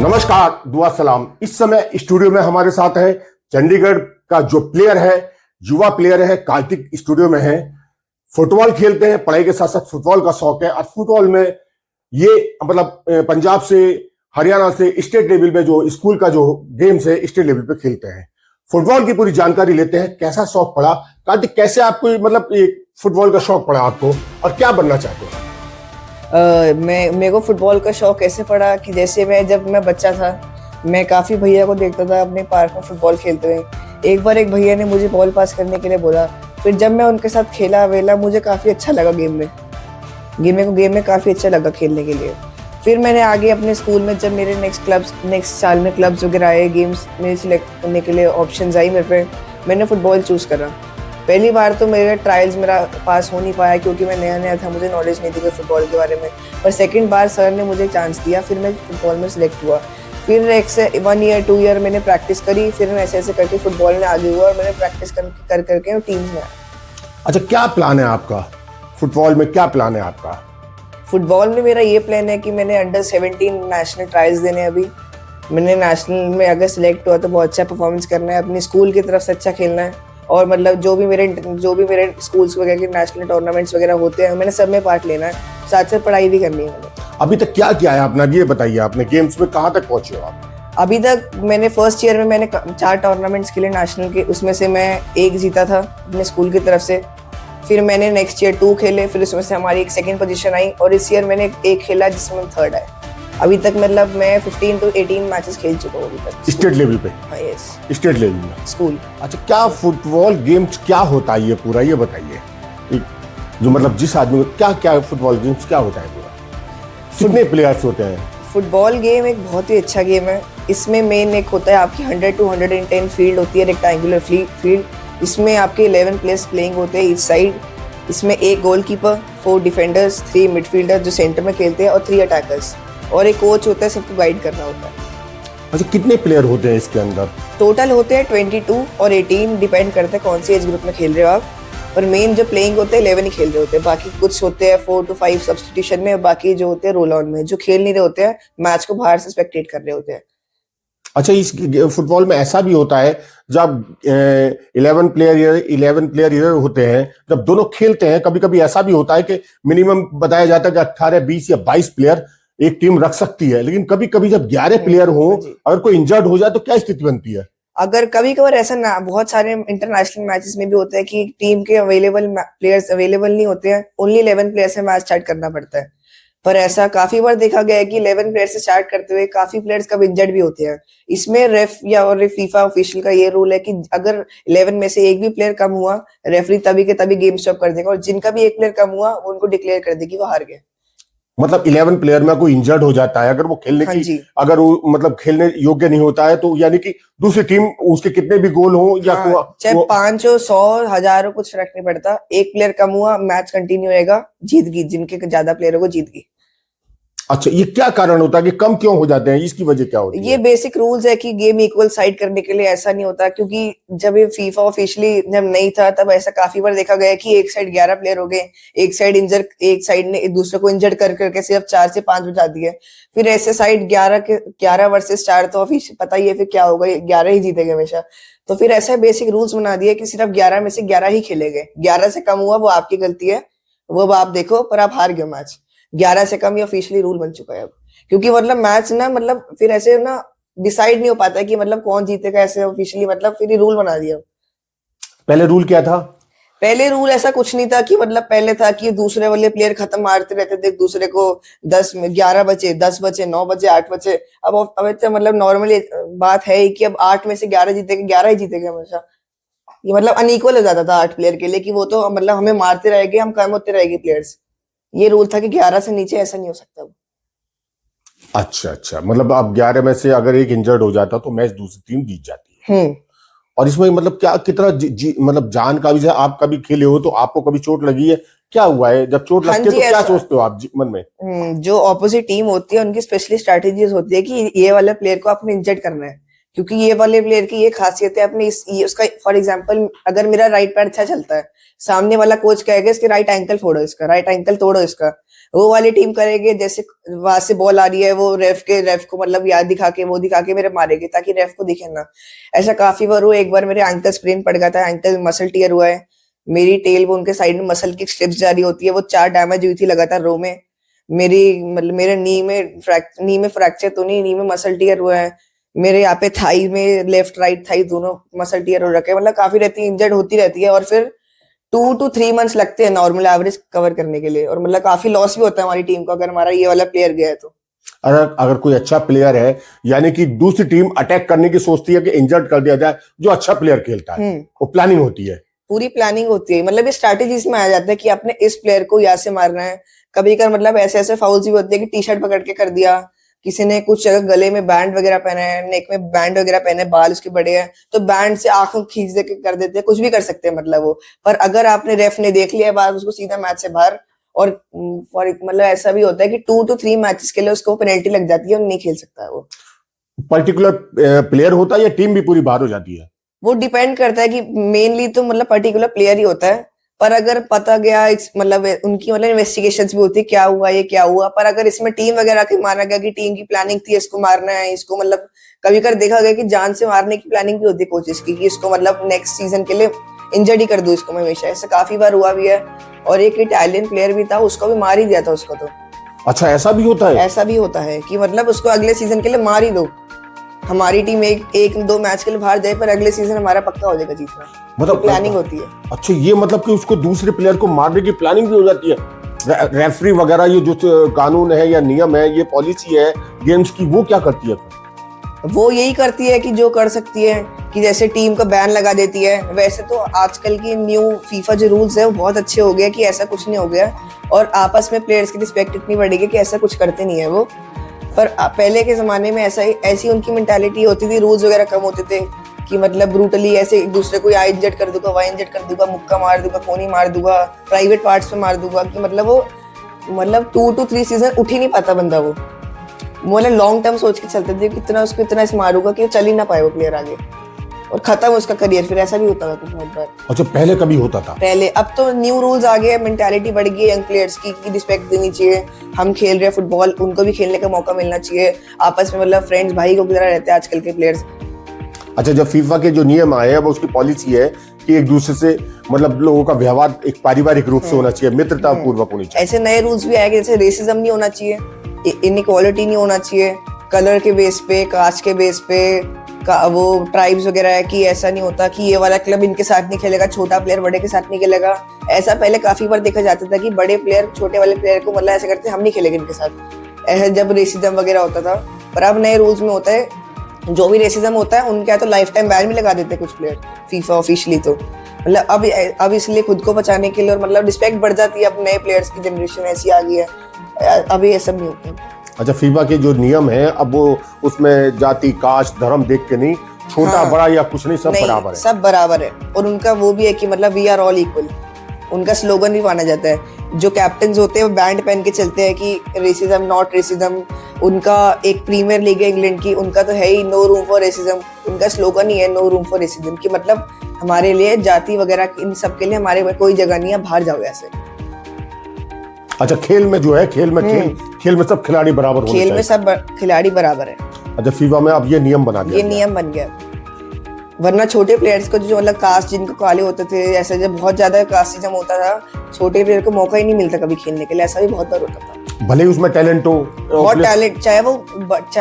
नमस्कार, दुआ सलाम। इस समय स्टूडियो में हमारे साथ है चंडीगढ़ का जो प्लेयर है, युवा प्लेयर है, कार्तिक स्टूडियो में है। फुटबॉल खेलते हैं, पढ़ाई के साथ साथ फुटबॉल का शौक है और फुटबॉल में ये पंजाब से, हरियाणा से स्टेट लेवल पे जो स्कूल का जो गेम्स है स्टेट लेवल पे खेलते हैं। फुटबॉल की पूरी जानकारी लेते हैं, कैसा शौक पड़ा कार्तिक, कैसे आपको ये फुटबॉल का शौक पड़ा आपको और क्या बनना चाहते हैं? मेरे को फुटबॉल का शौक ऐसे पड़ा कि जैसे जब मैं बच्चा था, मैं काफ़ी भैया को देखता था अपने पार्क में फुटबॉल खेलते हुए। एक बार एक भैया ने मुझे बॉल पास करने के लिए बोला, फिर जब मैं उनके साथ खेला वेला मुझे काफ़ी अच्छा लगा गेम में काफ़ी अच्छा लगा खेलने के लिए। फिर मैंने आगे अपने स्कूल में जब मेरे नेक्स्ट साल में क्लब्स वगैरह आए, गेम्स में सिलेक्ट करने के लिए ऑप्शंस आई मेरे पे, मैंने फुटबॉल चूज़ करा। पहली बार तो मेरा ट्रायल्स पास हो नहीं पाया क्योंकि मैं नया था, मुझे नॉलेज नहीं थी कोई फुटबॉल के बारे में। पर सेकंड बार सर ने मुझे चांस दिया, फिर मैं फुटबॉल में सिलेक्ट हुआ। फिर 1 ईयर 2 ईयर मैंने प्रैक्टिस करी, फिर मैं ऐसे करके फुटबॉल में आगे हुआ और मैंने प्रैक्टिस कर करके टीम्स में आया। अच्छा, क्या प्लान है आपका फुटबॉल में? क्या प्लान है आपका फुटबॉल में? मेरा ये प्लान है कि मैंने अंडर 17 नेशनल ट्रायल्स देने। अभी मैंने नेशनल में अगर सिलेक्ट हुआ तो बहुत अच्छा परफॉर्मेंस करना है, अपनी स्कूल की तरफ से अच्छा खेलना है और जो भी मेरे स्कूल्स वगैरह के नेशनल टूर्नामेंट्स वगैरह होते हैं मैंने सब में पार्ट लेना है, साथ साथ पढ़ाई भी करनी है मैंने। अभी तक क्या किया है आपने, ये बताइए, आपने गेम्स में कहाँ तक पहुंचे हो आप? अभी तक मैंने फर्स्ट ईयर में मैंने 4 टूर्नामेंट्स खेले नेशनल के, उसमें से मैं 1 जीता था अपने स्कूल की तरफ से। फिर मैंने नेक्स्ट ईयर 2 खेले, फिर उसमें से हमारी एक सेकंड पोजीशन आई और इस ईयर मैंने एक खेला जिसमें हम 3rd आए। अभी तक मैं 15 to 18 मैचेस खेल चुका हूँ अभी तक स्टेट लेवल पे। हाँ, यस, स्टेट लेवल में स्कूल। अच्छा, क्या फुटबॉल गेम्स क्या होता है ये पूरा, ये बताइए। जो जिस आदमी को क्या फुटबॉल गेम्स क्या होता है पूरा, कितने प्लेयर्स होते हैं? फुटबॉल गेम एक बहुत ही अच्छा गेम है। इसमें मेन एक होता है आपकी 100 to 110 फील्ड होती है, रेक्टेंगुलर फील्ड। इसमें आपके 11 प्लेयर्स प्लेइंग होते हैं ईच साइड। इसमें 1 गोलकीपर, 4 डिफेंडर्स, 3 मिडफील्डर जो सेंटर में खेलते हैं और 3 अटैकर्स और एक कोच होता है, सबको गाइड करना होता है। अच्छा, कितने प्लेयर होते हैं इसके अंदर? टोटल होते हैं 22 और 18, डिपेंड करता है कौन सी एज ग्रुप में खेल रहे हो आप। और मेन जो प्लेइंग होते हैं 11 ही खेल रहे होते हैं, बाकी कुछ होते हैं 4 to 5 सब्स्टिट्यूशन में, बाकी जो होते हैं रोल ऑन में, जो खेल नहीं रहे होते हैं, मैच को बाहर से स्पेक्टेट कर रहे होते हैं। अच्छा, इस फुटबॉल में ऐसा भी होता है जब 11 प्लेयर होते हैं, जब दोनों खेलते हैं, कभी कभी ऐसा भी होता है कि मिनिमम बताया जाता है कि 18, 20 या 22 प्लेयर एक टीम रख सकती है, लेकिन कभी कभी जब 11 प्लेयर हो, अगर कोई इंजर्ड हो जाए तो क्या स्थिति बनती है? अगर कभी कभार ऐसा ना, बहुत सारे इंटरनेशनल मैचेस में भी होता है कि टीम के प्लेयर्स अवेलेबल नहीं होते हैं, ओनली 11 प्लेयर से मैच स्टार्ट करना पड़ता है। पर ऐसा काफी बार देखा गया है कि 11 प्लेयर से स्टार्ट करते हुए काफी प्लेयर्स कब इंजर्ड भी होते हैं। इसमें फीफा ऑफिशियल का ये रूल है कि अगर 11 में से एक भी प्लेयर कम हुआ, रेफरी तभी के तभी गेम स्टॉप कर देगा और जिनका भी एक प्लेयर कम हुआ उनको डिक्लेयर कर देगी वो हार गए। 11 प्लेयर में कोई इंजर्ड हो जाता है, अगर वो खेलने की अगर वो खेलने योग्य नहीं होता है, तो यानी कि दूसरी टीम उसके कितने भी गोल हो या चाहे 500, 100, 1000 कुछ फर्क नहीं पड़ता, एक प्लेयर कम हुआ मैच कंटिन्यू रहेगा, जीत गई, जिनके ज्यादा प्लेयर हो जीत गई। अच्छा, ये क्या कारण होता है कि कम क्यों हो जाते हैं, इसकी वजह क्या होती है? ये बेसिक रूल्स है कि गेम इक्वल साइड करने के लिए। ऐसा नहीं होता क्योंकि जब ये फीफा ऑफिशियली जब नहीं था तब ऐसा काफी बार देखा गया कि एक साइड 11 प्लेयर हो गए, एक साइड ने एक दूसरे को इंजर्ड कर करके सिर्फ 4 से 5 बचा दिए। फिर ऐसे साइड 11 वर्सेस 4 तो ऑफिशियल पता ही है फिर क्या होगा, 11 ही जीतेंगे हमेशा। तो फिर ऐसे बेसिक रूल्स बना दिए कि सिर्फ 11 में से 11 ही खेलेंगे, 11 से कम हुआ वो आपकी गलती है, वो आप देखो, पर आप हार गए मैच। 11 से कम ये ऑफिशियली रूल बन चुका है अब, क्योंकि मैच ना फिर ऐसे ना डिसाइड नहीं हो पाता है कि कौन जीतेगा, ऐसे ऑफिशियली फिर ये रूल बना दिया। पहले रूल क्या था? पहले रूल ऐसा कुछ नहीं था कि पहले था कि दूसरे वाले प्लेयर खत्म मारते रहते थे दूसरे को, 11 बचे, 10 बचे, 9 बचे, 8 बचे। अब नॉर्मली बात है कि अब 8 में से 11 जीतेंगे, 11 ही जीतेंगे हमेशा। ये अनइक्वल हो जाता था 8 प्लेयर के लिए कि वो तो हमें मारते रहेंगे, हम कम होते रहेंगे प्लेयर्स। ये रूल था कि 11 से नीचे ऐसा नहीं हो सकता। अच्छा, अब 11 में से अगर एक इंजर्ड हो जाता तो मैच दूसरी टीम जीत जाती है। और इसमें क्या कितना जान का भी, आप कभी खेले हो तो आपको कभी चोट लगी है? क्या हुआ है जब चोट लगती है तो क्या सोचते हो आप मन में? जो ऑपोजिट टीम होती है उनकी स्पेशली स्ट्रैटेजीज होती है कि ये वाला प्लेयर को आपने इंजर्ड करना है, क्योंकि ये वाले प्लेयर की ये खासियत है अपनी ये उसका फॉर एग्जांपल अगर मेरा राइट पैर अच्छा चलता है, सामने वाला कोच कहेगा इसके राइट एंकल फोड़ो, इसका राइट एंकल तोड़ो इसका, वो वाली टीम करेगी जैसे वहां से बॉल आ रही है वो रेफ को मतलब याद दिखा के वो दिखा के मेरे मारेगी ताकि रेफ को दिखे ना। ऐसा काफी बार हुआ, एक बार मेरे एंकल स्प्रेन पड़ गया था, एंकल मसल टियर हुआ है, मेरी टेल बोन के साइड में मसल की स्ट्रिप्स जारी होती है, वो 4 डैमेज हुई थी लगातार रो में। मेरी मतलब मेरे नी में फ्रैक्चर तो नहीं, नी में मसल टियर हुआ है, मेरे यहाँ पे थाई में लेफ्ट राइट थाई दोनों मसल टियर हो रखे हैं, मतलब काफी रहती इंजर्ड होती रहती है। और फिर 2 to 3 मंथ्स लगते हैं नॉर्मल एवरेज कवर करने के लिए, और मतलब काफी लॉस भी होता है हमारी टीम को अगर हमारा ये वाला प्लेयर गया है तो। अगर कोई अच्छा प्लेयर है, यानी कि दूसरी टीम अटैक करने की सोचती है कि इंजर्ड कर दिया जाए जो अच्छा प्लेयर खेलता है, वो प्लानिंग होती है, पूरी प्लानिंग होती है, मतलब ये स्ट्रैटेजीज में आ जाता है कि आपने इस प्लेयर को यहाँ से मारना है। कभी कभी मतलब ऐसे फाउल्स भी होते हैं कि टी शर्ट पकड़ के कर दिया, किसी ने कुछ जगह गले में बैंड वगैरह पहना है, नेक में बैंड वगैरह पहने हैं, बाल उसके बड़े हैं तो बैंड से आंख खींच दे के कर देते हैं, कुछ भी कर सकते हैं मतलब वो। पर अगर आपने रेफ ने देख लिया बाद उसको सीधा मैच से बाहर, और फॉर मतलब ऐसा भी होता है कि 2 to 3 मैचेस के लिए उसको पेनल्टी लग जाती है और नहीं खेल सकता है वो। पर्टिकुलर प्लेयर होता है या टीम भी पूरी बाहर हो जाती है? वो डिपेंड करता है कि मेनली तो मतलब पर्टिकुलर प्लेयर ही होता है, पर अगर पता गया मतलब उनकी मतलब इन्वेस्टिगेशंस भी होती है क्या हुआ ये क्या हुआ। पर अगर इसमें टीम वगैरह की माना गया कि टीम की प्लानिंग थी इसको मारना है, इसको मतलब कभी कर देखा गया कि जान से मारने की प्लानिंग भी होती है कोचेस की कि इसको मतलब नेक्स्ट सीजन के लिए इंजर्ड ही कर दूं इसको मैं हमेशा, ऐसा काफी बार हुआ भी है। और एक इटालियन प्लेयर भी था, उसको भी मार ही दिया था उसको तो। अच्छा, ऐसा भी होता है? ऐसा भी होता है कि मतलब उसको अगले सीजन के लिए मार ही दो, हमारी टीम एक 2 मैच के लिए बाहर जाए पर अगले सीजन हमारा पक्का हो जाएगा जीतना, मतलब प्लानिंग होती है। अच्छा, ये मतलब कि उसको दूसरे प्लेयर को मारने की प्लानिंग भी हो जाती है। रेफरी वगैरह ये जो कानून है या नियम है, ये पॉलिसी है गेम्स की, वो क्या करती है फिर? वो यही करती है कि जो कर सकती है, कि जैसे टीम का बैन लगा देती है। वैसे तो आजकल की न्यू फीफा जो रूल्स है वो बहुत अच्छे हो गए कि ऐसा कुछ नहीं हो गया, और आपस में प्लेयर्स की रिस्पेक्ट इतनी बढ़ेगी कि ऐसा कुछ करते नहीं है वो। पर पहले के जमाने में ऐसी उनकी मेंटालिटी होती थी, रूल्स वगैरह कम होते थे कि मतलब ब्रूटली ऐसे एक दूसरे को यहाँ इंजर्ड कर दूंगा, वहाँ इंजर्ड कर दूंगा, मुक्का मार दूंगा, कोनी मार दूंगा, प्राइवेट पार्ट्स पे मार दूंगा, कि मतलब वो मतलब 2 to 3 सीजन उठ ही नहीं पाता बंदा वो मतलब लॉन्ग टर्म सोच के चलते थे कि इतना उसको इतना इस मारूंगा कि वो चल ही ना पाए वो प्लेयर आगे, और खत्म उसका करियर। फिर ऐसा भी होता था कुछ बहुत बार। अच्छा, पहले कभी होता था? पहले, अब तो न्यू रूल्स आ गए, मेंटालिटी बढ़ गई है यंग प्लेयर्स की रिस्पेक्ट देनी चाहिए, हम खेल रहे हैं फुटबॉल, उनको भी खेलने का मौका मिलना चाहिए आपस में, मतलब फ्रेंड्स भाई को की तरह रहते हैं आजकल के प्लेयर्स। अच्छा, जब फीफा के जो नियम आए हैं वो उसकी पॉलिसी है कि एक दूसरे से मतलब लोगों का व्यवहार एक पारिवारिक रूप से होना चाहिए, मित्रता पूर्वक होनी चाहिए। ऐसे नए रूल्स भी आए कि जैसे रेसिज्म नहीं होना चाहिए, इनइक्वालिटी नहीं होना चाहिए, कलर के बेस पे, कास्ट के बेस पे, वो ट्राइब्स वगैरह है कि ऐसा नहीं होता कि ये वाला क्लब इनके साथ नहीं खेलेगा, छोटा प्लेयर बड़े के साथ नहीं खेलेगा। ऐसा पहले काफी बार देखा जाता था कि बड़े प्लेयर छोटे वाले प्लेयर को मतलब ऐसे करते हम नहीं खेलेंगे इनके साथ, ऐसा जब रेसिज्म वगैरह होता था। पर अब नए रूल्स में होता है जो भी रेसिज्म होता है उनके तो लाइफ टाइम बैन भी लगा देते कुछ प्लेयर फीफा ऑफिशियली। तो मतलब अब इसलिए खुद को बचाने के लिए और मतलब रिस्पेक्ट बढ़ जाती है, अब नए प्लेयर्स की जनरेशन ऐसी आ गई है, अभी ये सब नहीं होता। अच्छा, फीफा के जो नियम है अब वो उसमें जाति कास्ट धर्म देख के नहीं, छोटा बड़ा या कुछ नहीं, सब बराबर है, सब बराबर है। और उनका वो भी है कि मतलब वी आर ऑल इक्वल, उनका स्लोगन भी माना जाता है। जो कैप्टन होते हैं वो बैंड पहन के चलते हैं कि रेसिज्म नॉट रेसिज्म। उनका एक प्रीमियर लीग है इंग्लैंड की, उनका तो है ही नो रूम फॉर रेसिज्म, उनका स्लोगन ही है नो रूम फॉर रेसिज्म, कि मतलब हमारे लिए जाति वगैरह इन सब के लिए हमारे कोई जगह नहीं है, बाहर जाओ ऐसे। अच्छा, खेल में जो है खेल में सब खिलाड़ी बराबर होने चाहिए, खेल में सब खिलाड़ी बराबर है। अच्छा, फीफा में अब ये नियम बना दिया, ये नियम बन गया। वरना छोटे प्लेयर्स को जो मतलब कास्ट जिनको काले होते थे, ऐसे जब बहुत ज्यादा कास्टिज्म होता था, छोटे प्लेयर को मौका ही नहीं मिलता कभी खेलने के लिए, ऐसा भी बहुत बार होता था। भले ही उसमें टैलेंट हो, बहुत टैलेंट, चाहे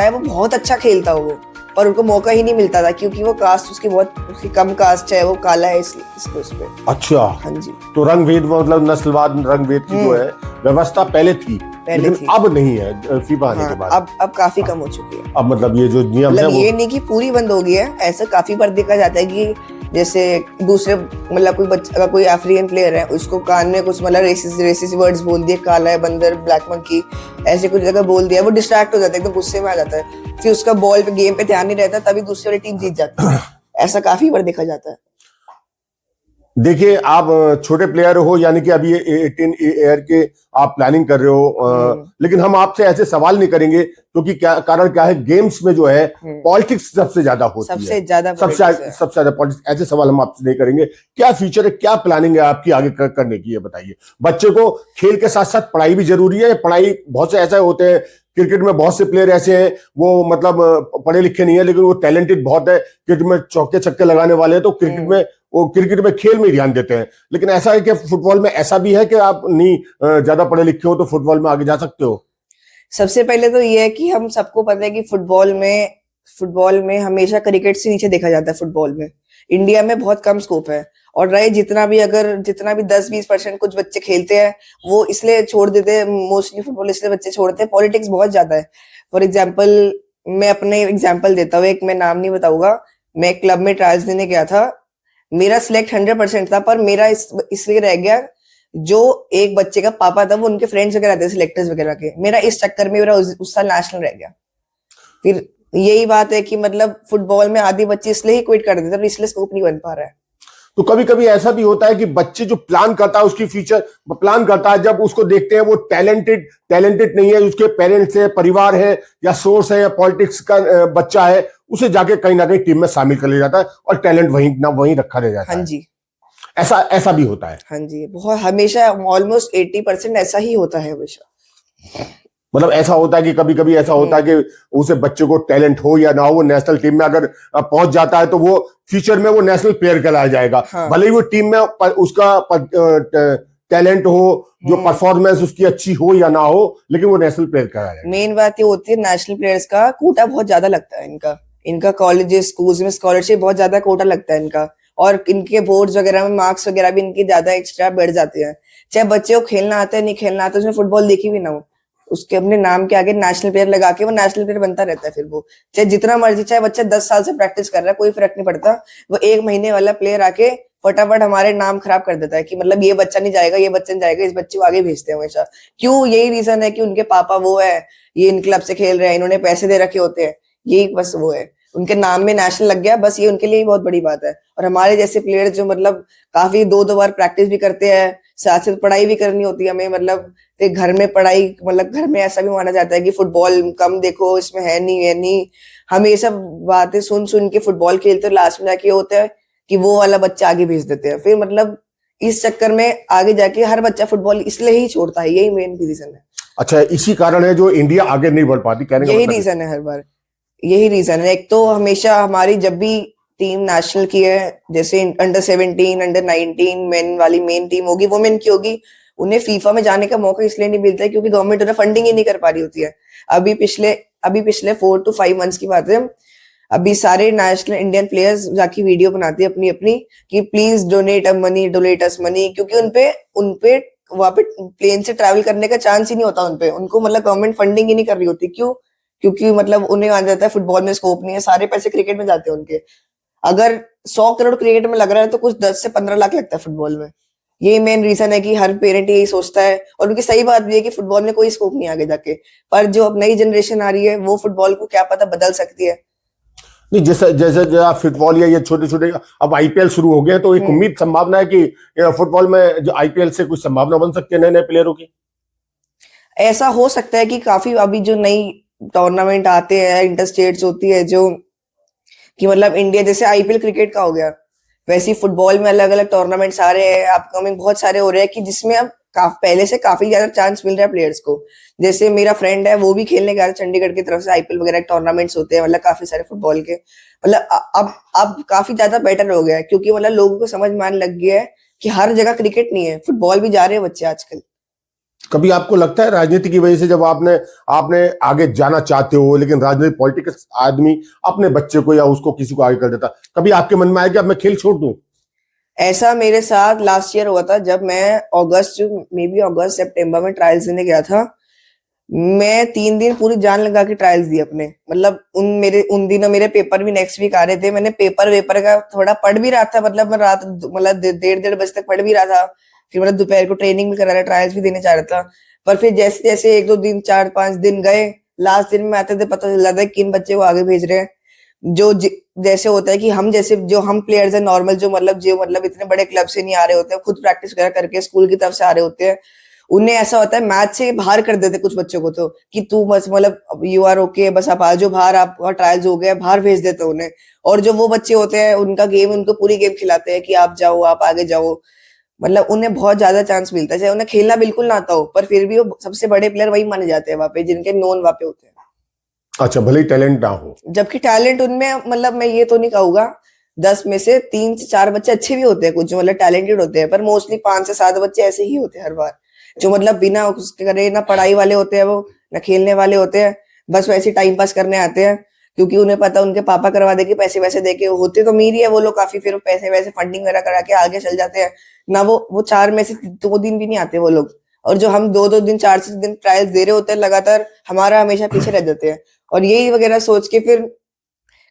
वो बहुत अच्छा खेलता हो वो, पर उनको मौका ही नहीं मिलता था क्योंकि वो कास्ट उसकी कम कास्ट है, वो काला है इसलिए उस पे। अच्छा, हाँ जी। तो रंगभेद मतलब नस्लवाद रंगभेद की जो है व्यवस्था पहले थी, लेकिन अब नहीं है फीफा आने के बाद। अब काफी कम हो चुकी है। अब मतलब ये जो नियम है ये नहीं कि पूरी बंद हो गई है, ऐसा काफी बार देखा जाता है कि जैसे दूसरे मतलब कोई बच्चा, अगर कोई अफ्रीकन प्लेयर है उसको कान में कुछ मतलब रेसिस्ट वर्ड्स बोल दिए, काला है बंदर, ब्लैक मंकी, ऐसे कुछ जगह बोल दिया, वो डिस्ट्रैक्ट हो जाता है, एकदम गुस्से में आ जाता है, फिर उसका बॉल पे गेम पे ध्यान नहीं रहता, तभी दूसरी वाली टीम जीत जाती है। ऐसा काफी बार देखा जाता है। देखिए, आप छोटे प्लेयर हो, यानी कि अभी 18 ईयर के आप प्लानिंग कर रहे हो, लेकिन हम आपसे ऐसे सवाल नहीं करेंगे, क्योंकि क्या कारण क्या है, गेम्स में जो है पॉलिटिक्स सबसे ज्यादा होती है, सबसे ज्यादा सबसे ज्यादा पॉलिटिक्स। ऐसे सवाल हम आपसे नहीं करेंगे। क्या फ्यूचर है, क्या प्लानिंग है आपकी आगे करने की, ये बताइए। बच्चे को खेल के साथ साथ पढ़ाई भी जरूरी है। पढ़ाई, बहुत से ऐसे होते हैं क्रिकेट में, बहुत से प्लेयर ऐसे हैं वो मतलब पढ़े लिखे नहीं है, लेकिन वो टैलेंटेड बहुत है, क्रिकेट में चौके छक्के लगाने वाले हैं, तो क्रिकेट में वो क्रिकेट में खेल में ध्यान देते हैं। लेकिन ऐसा है कि फुटबॉल में ऐसा भी है कि आप नहीं ज्यादा पढ़े लिखे हो तो फुटबॉल में आगे जा सकते हो? सबसे पहले तो ये है कि हम सबको पता है कि फुटबॉल में हमेशा क्रिकेट से नीचे देखा जाता है। फुटबॉल में इंडिया में बहुत कम स्कोप है, और रहे जितना भी 10-20% कुछ बच्चे खेलते हैं, वो इसलिए छोड़ देते हैं। मोस्टली फुटबॉल इसलिए बच्चे छोड़ते हैं, पॉलिटिक्स बहुत ज्यादा है। फॉर एग्जाम्पल, मैं अपने एग्जाम्पल देता हूँ, एक मैं नाम नहीं बताऊंगा। मैं क्लब में ट्रायल्स देने गया था, मेरा सिलेक्ट 100% था, पर मेरा इसलिए रह गया, जो एक बच्चे का पापा था वो उनके फ्रेंड्स वगैरह थे सिलेक्टर्स वगैरह के, मेरा इस चक्कर में मेरा उस साल नेशनल रह गया। फिर यही बात है कि मतलब फुटबॉल में आधी बच्चे इसलिए ही क्विट कर देते हैं, इसलिए स्कोप नहीं बन पा रहा है। तो कभी कभी ऐसा भी होता है कि बच्चे जो प्लान करता है, उसकी फ्यूचर प्लान करता है, जब उसको देखते हैं वो टैलेंटेड नहीं है, उसके पेरेंट्स है, परिवार है, या सोर्स है, या पॉलिटिक्स का बच्चा है, उसे जाके कहीं ना कहीं टीम में शामिल कर लिया जाता है और टैलेंट वहीं रखा रह जाता है। हाँ जी, ऐसा भी होता है। हाँ जी, बहुत, हमेशा ऑलमोस्ट 80% ऐसा ही होता है हमेशा। मतलब ऐसा होता है कि कभी कभी ऐसा होता है कि उसे बच्चे को टैलेंट हो या ना हो, वो नेशनल टीम में अगर पहुंच जाता है तो वो फ्यूचर में वो नेशनल प्लेयर कहलाया जाएगा। हाँ। भले ही वो टीम में उसका टैलेंट हो, जो परफॉर्मेंस उसकी अच्छी हो या ना हो, लेकिन वो नेशनल प्लेयर कहलाया जाएगा। मेन बात ये होती है, नेशनल प्लेयर्स का कोटा बहुत ज्यादा लगता है इनका कॉलेजेस स्कूल्स में स्कॉलरशिप बहुत ज्यादा कोटा लगता है इनका, और इनके बोर्ड्स वगैरह में मार्क्स वगैरह भी इनके ज्यादा एक्स्ट्रा बढ़ जाते हैं। चाहे बच्चे को खेलना आता है नहीं खेलना आता है, उसने फुटबॉल देखी भी ना हो, उसके अपने नाम के आगे नेशनल प्लेयर लगा के वो नेशनल प्लेयर बनता रहता है। फिर वो चाहे जितना मर्जी, चाहे बच्चा 10 साल से प्रैक्टिस कर रहा है, कोई फर्क नहीं पड़ता, वो 1 महीने वाला प्लेयर आके फटाफट हमारे नाम खराब कर देता है कि मतलब ये बच्चा नहीं जाएगा, ये बच्चा नहीं जाएगा, इस बच्चे को आगे भेजते हैं हमेशा। क्यों? यही रीजन है कि उनके पापा वो है, ये इन क्लब से खेल रहे हैं, इन्होंने पैसे दे रखे होते हैं, यही बस वो है, उनके नाम में नेशनल लग गया, बस ये उनके लिए बहुत बड़ी बात है। और हमारे जैसे प्लेयर जो मतलब काफी 2-2 बार प्रैक्टिस भी करते हैं, साथ साथ पढ़ाई भी करनी होती है हमें, मतलब घर में पढ़ाई, मतलब घर में ऐसा भी माना जाता है कि फुटबॉल कम देखो, इसमें है नहीं, हम ये सब बातें सुन के फुटबॉल खेलते हैं, लास्ट में जाके होता है कि वो वाला बच्चा आगे भेज देते हैं। फिर मतलब इस चक्कर में आगे जाके हर बच्चा फुटबॉल इसलिए ही छोड़ता है, यही मेन रीजन है। अच्छा, इसी कारण है जो इंडिया आगे नहीं बढ़ पाती, कहने का यही मतलब रीजन है, हर बार यही रीजन है। एक तो हमेशा हमारी जब भी टीम नेशनल की है, जैसे अंडर 17, अंडर 19 मेन वाली मेन टीम होगी, वुमेन की होगी, उन्हें फीफा में जाने का मौका इसलिए नहीं मिलता है क्योंकि गवर्नमेंट उन्हें फंडिंग ही नहीं कर पा रही होती है। अभी पिछले 4 to 5 months की बात है, अभी सारे नेशनल इंडियन प्लेयर्स जाके वीडियो बनाते हैं अपनी कि प्लीज डोनेट अस मनी, क्योंकि उनपे वहां पे प्लेन से ट्रैवल करने का चांस ही नहीं होता उनपे, उनको मतलब गवर्नमेंट फंडिंग ही नहीं कर रही होती। क्यों? क्योंकि मतलब उन्हें आ जाता है फुटबॉल में स्कोप नहीं है, सारे पैसे क्रिकेट में जाते हैं उनके। अगर 100 करोड़ क्रिकेट में लग रहा है तो कुछ 10 से 15 लाख लगता है फुटबॉल में। यही मेन रीजन है कि हर पेरेंट यही सोचता है, और उनकी सही बात भी है कि फुटबॉल में कोई स्कोप नहीं आगे जाके, पर जो अब नई जनरेशन आ रही है वो फुटबॉल को क्या पता बदल सकती है। नहीं, जैसे फुटबॉल या ये छोटे छोटे अब आईपीएल शुरू हो गए, तो एक उम्मीद संभावना है कि फुटबॉल में जो आईपीएल से कुछ संभावना बन सकती है नए नए प्लेयरों की। ऐसा हो सकता है कि काफी अभी जो नई टूर्नामेंट आते हैं, इंटर स्टेट्स होती है, जो कि मतलब इंडिया जैसे आईपीएल क्रिकेट का हो गया, वैसे ही फुटबॉल में अलग अलग टूर्नामेंट्स आ रहे हैं, अपकमिंग बहुत सारे हो रहे हैं कि जिसमें अब पहले से काफी ज्यादा चांस मिल रहा है प्लेयर्स को। जैसे मेरा फ्रेंड है, वो भी खेलने गया था चंडीगढ़ की तरफ से, आईपीएल वगैरह टूर्नामेंट्स होते हैं, मतलब काफी सारे फुटबॉल के, मतलब अब काफी ज्यादा बेटर हो गया है, क्योंकि मतलब लोगों को समझ में आने लग गया है कि हर जगह क्रिकेट नहीं है, फुटबॉल भी जा रहे हैं बच्चे आजकल। कभी आपको लगता है राजनीति की वजह से, जब आपने आगे जाना चाहते हो, लेकिन राजनीति पॉलिटिक्स आदमी अपने बच्चे को या उसको किसी को आगे कर देता, कभी आपके मन में आया कि अब मैं खेल छोड़ दूं? ऐसा मेरे साथ लास्ट ईयर हुआ था, जब मैं अगस्त सितंबर में ट्रायल्स देने गया था। मैं 3 दिन पूरी जान लगा के ट्रायल्स दिए अपने, मतलब उन दिनों मेरे पेपर भी नेक्स्ट वीक आ रहे थे। मैंने पेपर का थोड़ा पढ़ भी रहा था, मतलब मैं रात मतलब 1:30 बजे तक पढ़ भी रहा था, फिर मतलब दोपहर को ट्रेनिंग भी करा रहा, ट्रायल्स भी देने जा रहा था। पर फिर जैसे जैसे 1-2 दिन 4-5 दिन गए, लास्ट दिन में आते थे पता चल जाता है किन बच्चे को आगे भेज रहे हैं। जैसे होता है कि हम जैसे जो हम प्लेयर्स हैं नॉर्मल, जो मतलब इतने बड़े क्लब से नहीं आ रहे होते हैं, खुद प्रैक्टिस वगैरह करके स्कूल की तरफ से आ रहे होते हैं, उन्हें ऐसा होता है मैच से बाहर कर देते कुछ बच्चों को, तो कि तू बस मतलब यू आर ओके, बस आप आ जाओ बाहर, आपका ट्रायल्स हो गया, बाहर भेज देते उन्हें। और जो वो बच्चे होते हैं उनका गेम, उनको पूरी गेम खिलाते हैं कि आप जाओ, आप आगे जाओ। मतलब उन्हें बहुत ज्यादा चांस मिलता है, चाहे उन्हें खेलना बिल्कुल ना आता हो, पर फिर भी वो सबसे बड़े प्लेयर वही माने जाते हैं वहां पे, जिनके नोन वहां पे होते हैं। अच्छा, भले ही टैलेंट ना हो। जबकि टैलेंट उनमें, मतलब मैं ये तो नहीं कहूंगा, 10 में से 3 से 4 बच्चे अच्छे भी होते हैं कुछ, जो मतलब टैलेंटेड होते हैं, पर मोस्टली 5 से 7 बच्चे ऐसे ही होते हैं हर बार, जो मतलब बिना उसके करे ना पढ़ाई वाले होते हैं वो, ना खेलने वाले होते हैं, बस वैसे टाइम पास करने आते हैं, क्योंकि उन्हें पता उनके पापा करवा देंगे, पैसे वैसे देके, होते तो अमीर ही है वो लोग काफी, फिर पैसे वैसे फंडिंग वगैरह करा के आगे चल जाते हैं ना। वो 4 में से 2 दिन भी नहीं आते वो लोग, और जो हम 2-2 दिन 4 से दिन ट्रायल्स दे रहे होते हैं लगातार, हमारा हमेशा पीछे रह जाते हैं। और यही वगैरह सोच के फिर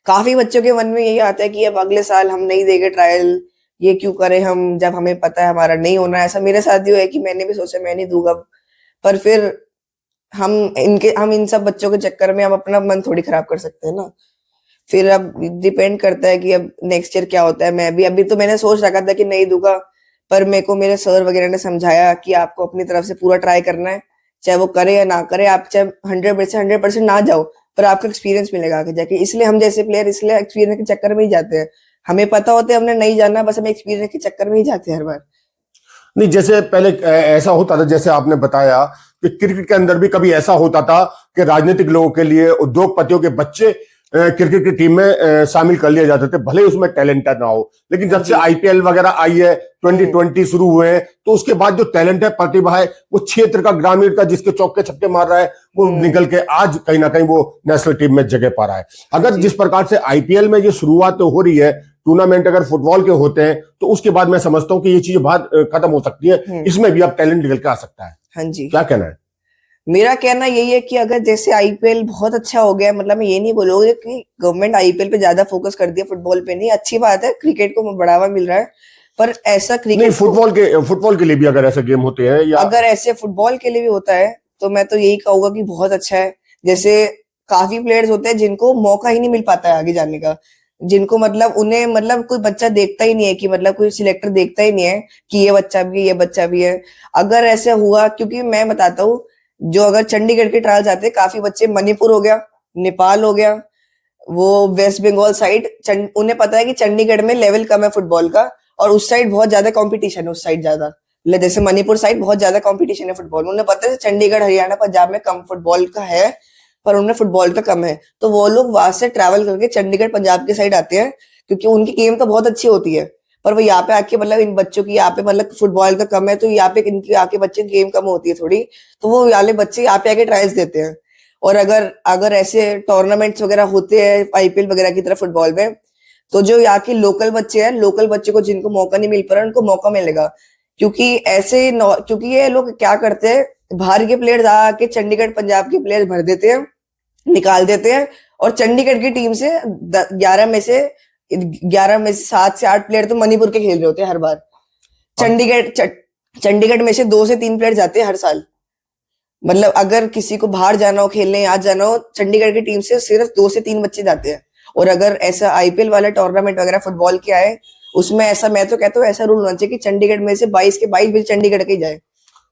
काफी बच्चों के मन में यही आता है कि अब अगले साल हम नहीं देंगे ट्रायल, ये क्यों करें हम, जब हमें पता है हमारा नहीं होना है। ऐसा मेरे साथ भी हुआ है कि मैंने भी सोचा मैं नहीं दूंगा, पर फिर हम इन सब बच्चों के चक्कर में हम अपना मन थोड़ी खराब कर सकते हैं ना। फिर अब डिपेंड करता है कि अब नेक्स्ट ईयर क्या होता है। मैं भी अभी तो मैंने सोच रखा था कि नहीं दूंगा, पर मेरे को मेरे सर वगैरह ने समझाया कि आपको अपनी तरफ से पूरा ट्राई करना है, चाहे वो करे या ना करे, आप चाहे 100% ना जाओ, पर आपको एक्सपीरियंस मिलेगा आगे जाके। इसलिए हम जैसे प्लेयर इसलिए एक्सपीरियंस के चक्कर में ही जाते हैं, हमें पता होता है हमने नहीं जाना, बस हम एक्सपीरियंस के चक्कर में ही जाते हैं हर बार। नहीं, जैसे पहले ऐसा होता था, जैसे आपने बताया कि क्रिकेट के अंदर भी कभी ऐसा होता था कि राजनीतिक लोगों के लिए, उद्योगपतियों के बच्चे क्रिकेट की टीम में शामिल कर लिए जाते थे, भले ही उसमें टैलेंट ना हो। लेकिन जब से आईपीएल वगैरह आई है, 2020 शुरू हुए हैं, तो उसके बाद जो टैलेंट है, प्रतिभा है, वो क्षेत्र का, ग्रामीण का, जिसके चौके छक्के मार रहा है, वो निकल के आज कहीं ना कहीं वो नेशनल टीम में जगह पा रहा है। अगर जिस प्रकार से आईपीएल में ये शुरुआत हो रही है, टूर्नामेंट अगर फुटबॉल के होते हैं, तो उसके बाद मैं समझता हूं कि ये चीज बाद खत्म हो सकती है, इसमें भी अब टैलेंट निकल के आ सकता है। हाँ जी, क्या कहना है? मेरा कहना यही है कि अगर जैसे आईपीएल बहुत अच्छा हो गया, मतलब मैं ये नहीं बोलूंगी कि गवर्नमेंट आईपीएल पे ज्यादा फोकस कर दिया, फुटबॉल पे नहीं, अच्छी बात है, क्रिकेट को बढ़ावा मिल रहा है, पर ऐसा नहीं, क्रिकेट फुटबॉल के लिए भी अगर ऐसे गेम होते हैं, या अगर ऐसे फुटबॉल के लिए भी होता है, तो मैं तो यही कहूंगा कि बहुत अच्छा है। जैसे काफी प्लेयर्स होते हैं जिनको मौका ही नहीं मिल पाता है आगे जाने का, जिनको मतलब उन्हें मतलब कोई बच्चा देखता ही नहीं है, कि मतलब कोई सिलेक्टर देखता ही नहीं है कि ये बच्चा भी है, ये बच्चा भी है। अगर ऐसे हुआ, क्योंकि मैं बताता हूँ, जो अगर चंडीगढ़ के ट्रायल्स आते हैं, काफी बच्चे मणिपुर हो गया, नेपाल हो गया, वो वेस्ट बंगाल साइड, उन्हें पता है कि चंडीगढ़ में लेवल कम है फुटबॉल का, और उस साइड बहुत ज्यादा कंपटीशन है, उस साइड ज्यादा, जैसे मणिपुर साइड बहुत ज्यादा कंपटीशन है फुटबॉल में, उन्हें पता है चंडीगढ़, हरियाणा, पंजाब में कम फुटबॉल का है, पर उन्हें फुटबॉल का कम है, तो वो लोग वहां से ट्रैवल करके चंडीगढ़ पंजाब के साइड आते हैं, क्योंकि उनकी गेम तो बहुत अच्छी होती है, पर वो यहाँ पे आके मतलब इन बच्चों की यहाँ पे मतलब फुटबॉल का कम है, तो यहाँ पे इनकी आके बच्चे की गेम कम होती है थोड़ी, तो वो वाले बच्चे यहाँ पे आके ट्रायल्स देते हैं। और अगर अगर ऐसे टूर्नामेंट्स वगैरह होते हैं आईपीएल वगैरह की तरह फुटबॉल में, तो जो यहाँ के लोकल बच्चे हैं, लोकल बच्चे को जिनको मौका नहीं मिल पा रहा, उनको मौका मिलेगा, क्योंकि ये लोग क्या करते हैं, बाहर के प्लेयर्स आके चंडीगढ़ पंजाब के प्लेयर्स भर देते हैं, निकाल देते हैं, और चंडीगढ़ की टीम से 11 में से 7 से 8 प्लेयर तो मणिपुर के खेल रहे होते हैं हर बार। चंडीगढ़ में से 2 से 3 प्लेयर जाते हैं हर साल, मतलब अगर किसी को बाहर जाना हो खेलने, आज जाना हो, चंडीगढ़ की टीम से सिर्फ 2 से 3 बच्चे जाते हैं। और अगर ऐसा आईपीएल वाला टूर्नामेंट वगैरह फुटबॉल के आए, उसमें ऐसा, मैं तो कहता हूँ ऐसा रूल होना चाहिए कि चंडीगढ़ में से 22 के 22 भी चंडीगढ़ के ही जाए।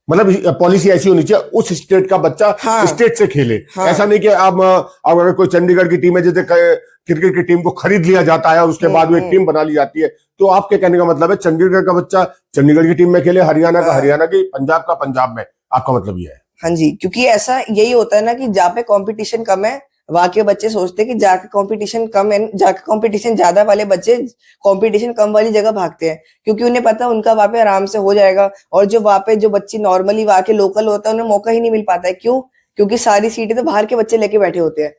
मतलब पॉलिसी ऐसी होनी चाहिए, उस स्टेट का बच्चा स्टेट से खेले। ऐसा नहीं कि अब अगर कोई चंडीगढ़ की टीम है, जैसे क्रिकेट की टीम को खरीद लिया जाता है और उसके बाद वो एक टीम बना ली जाती है, तो आपके कहने का मतलब है चंडीगढ़ का बच्चा चंडीगढ़ की टीम में खेले, हरियाणा का हरियाणा की, पंजाब का पंजाब में, आपका मतलब ये है? हाँ जी, क्योंकि ऐसा यही होता है ना कि जहाँ पे कंपटीशन कम है, वहां के बच्चे सोचते हैं कि जाके कंपटीशन कम है, जाके कंपटीशन ज्यादा वाले बच्चे कंपटीशन कम वाली जगह भागते हैं, क्योंकि उन्हें पता है उनका वहां पे आराम से हो जाएगा। और जो वहां पे जो बच्चे नॉर्मली वहां के लोकल होता है, उन्हें मौका ही नहीं मिल पाता है। क्यों? क्योंकि सारी सीटें तो बाहर के बच्चे लेके बैठे होते हैं,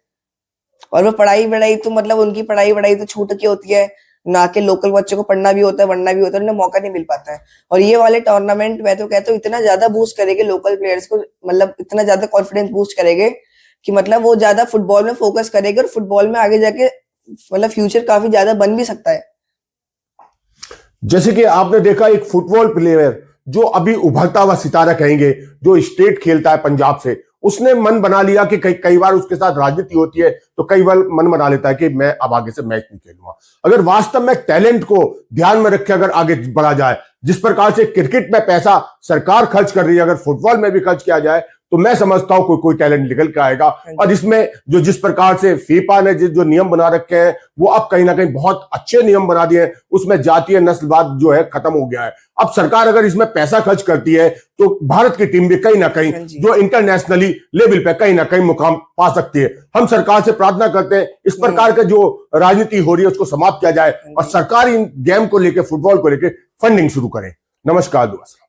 और वो पढ़ाई तो मतलब उनकी पढ़ाई तो छूट की होती है, ना के लोकल बच्चों को पढ़ना भी होता है, पढ़ना भी होता है, उन्हें मौका नहीं मिल पाता है। और ये वाले टूर्नामेंट मैं तो कहता हूँ इतना ज्यादा बूस्ट करेंगे लोकल प्लेयर्स को, मतलब इतना ज्यादा कॉन्फिडेंस बूस्ट करेंगे कि मतलब वो ज्यादा फुटबॉल में फोकस करेंगे, और फुटबॉल में आगे जाके मतलब फ्यूचर काफी ज्यादा बन भी सकता है। जैसे कि आपने देखा एक फुटबॉल प्लेयर जो अभी उभरता हुआ सितारा कहेंगे, जो स्टेट खेलता है पंजाब से, उसने मन बना लिया कि कई बार उसके साथ राजनीति होती है तो कई बार मन बना लेता है कि मैं अब आगे से मैच नहीं खेलूंगा। अगर वास्तव में टैलेंट को ध्यान में रखे अगर आगे बढ़ा जाए, जिस प्रकार से क्रिकेट में पैसा सरकार खर्च कर रही है, अगर फुटबॉल में भी खर्च किया जाए तो मैं समझता हूं कोई टैलेंट निकल के आएगा। और इसमें जिस प्रकार से फीफा ने जो नियम बना रखे हैं वो अब कहीं ना कहीं बहुत अच्छे नियम बना दिए हैं, उसमें जातीय नस्लवाद जो है खत्म हो गया है। अब सरकार अगर इसमें पैसा खर्च करती है तो भारत की टीम भी कहीं ना कहीं जो इंटरनेशनली लेवल पे कहीं ना कहीं मुकाम पा सकती है। हम सरकार से प्रार्थना करते हैं इस प्रकार के जो राजनीति हो रही है उसको समाप्त किया जाए और सरकार इन गेम को लेकर, फुटबॉल को लेकर फंडिंग शुरू करे। नमस्कार दोस्त।